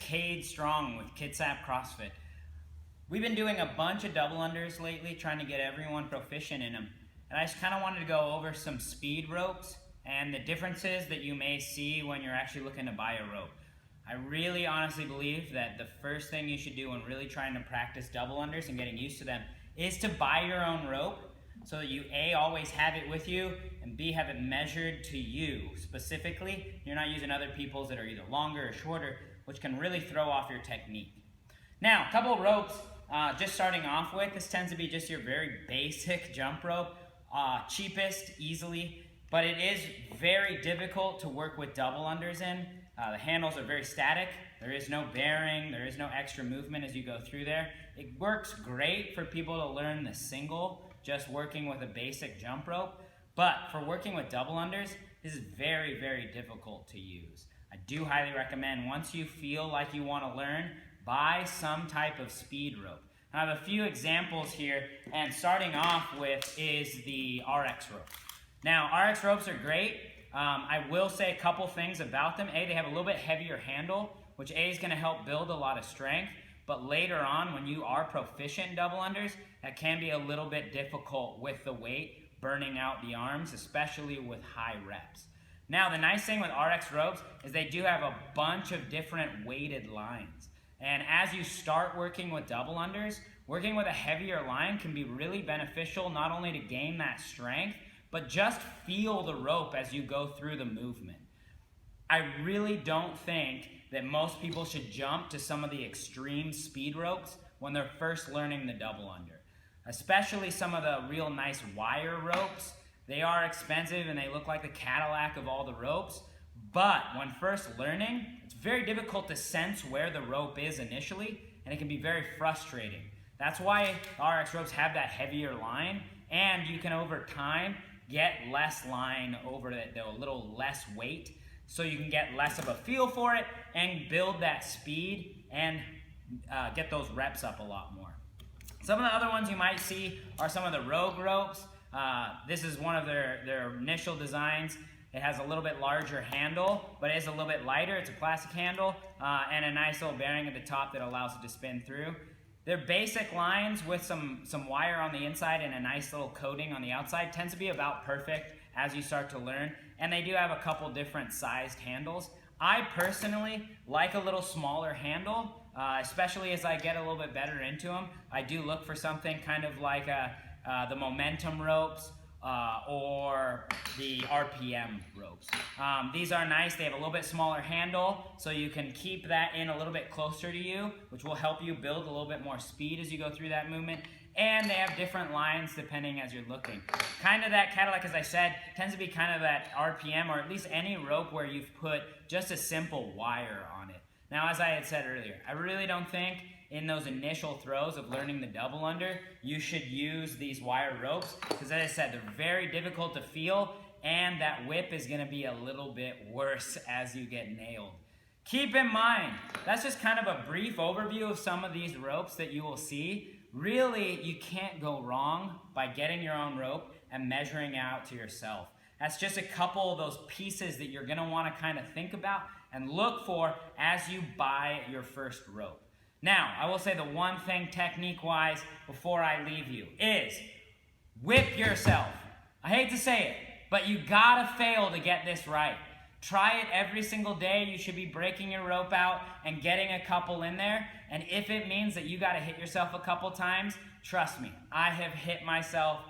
Cade Strong with Kitsap CrossFit. We've been doing a bunch of double unders lately, trying to get everyone proficient in them. And I just kind of wanted to go over some speed ropes and the differences that you may see when you're actually looking to buy a rope. I really honestly believe that the first thing you should do when really trying to practice double unders and getting used to them is to buy your own rope, so that you A, always have it with you, and B, have it measured to you specifically. You're not using other people's that are either longer or shorter, which can really throw off your technique. Now, a couple of ropes, just starting off with, this tends to be just your very basic jump rope, cheapest, easily, but it is very difficult to work with double unders in. The handles are very static. There is no bearing. There is no extra movement as you go through there. It works great for people to learn the single, just working with a basic jump rope. But for working with double unders, this is very, very difficult to use. I do highly recommend, once you feel like you want to learn, buy some type of speed rope. I have a few examples here, and starting off with is the RX rope. Now, RX ropes are great. I will say a couple things about them. A, they have a little bit heavier handle, which A is going to help build a lot of strength. But later on, when you are proficient in double unders, that can be a little bit difficult with the weight burning out the arms, especially with high reps. Now, the nice thing with RX ropes is they do have a bunch of different weighted lines. And as you start working with double unders, working with a heavier line can be really beneficial, not only to gain that strength, but just feel the rope as you go through the movement. I really don't think that most people should jump to some of the extreme speed ropes when they're first learning the double under. Especially some of the real nice wire ropes. They are expensive and they look like the Cadillac of all the ropes. But when first learning, it's very difficult to sense where the rope is initially, and it can be very frustrating. That's why RX ropes have that heavier line, and you can over time get less line over it, a little less weight, so you can get less of a feel for it and build that speed and get those reps up a lot more. Some of the other ones you might see are some of the Rogue ropes. This is one of their initial designs. It has a little bit larger handle, but it is a little bit lighter. It's a plastic handle and a nice little bearing at the top that allows it to spin through. Their basic lines with some wire on the inside and a nice little coating on the outside tends to be about perfect as you start to learn. And they do have a couple different sized handles. I personally like a little smaller handle, especially as I get a little bit better into them. I do look for something kind of like the momentum ropes or the RPM ropes. These are nice. They have a little bit smaller handle, so you can keep that in a little bit closer to you, which will help you build a little bit more speed as you go through that movement. And they have different lines depending as you're looking. Kind of that Cadillac, as I said, tends to be kind of that RPM, or at least any rope where you've put just a simple wire on it. Now, as I had said earlier, I really don't think in those initial throws of learning the double under, you should use these wire ropes, because as I said, they're very difficult to feel, and that whip is going to be a little bit worse as you get nailed. Keep in mind, that's just kind of a brief overview of some of these ropes that you will see. Really, you can't go wrong by getting your own rope and measuring out to yourself. That's just a couple of those pieces that you're going to want to kind of think about and look for as you buy your first rope. Now, I will say the one thing technique-wise before I leave you is whip yourself. I hate to say it, but you gotta fail to get this right. Try it every single day. You should be breaking your rope out and getting a couple in there. And if it means that you gotta hit yourself a couple times, trust me, I have hit myself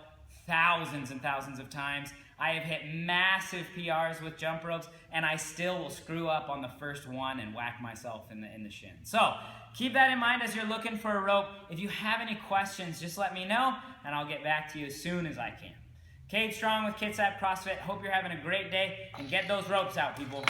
thousands and thousands of times. I have hit massive PRs with jump ropes, and I still will screw up on the first one and whack myself in the shin. So keep that in mind as you're looking for a rope. If you have any questions, just let me know, and I'll get back to you as soon as I can. Cade Strong with Kitsap CrossFit. Hope you're having a great day, and get those ropes out, people.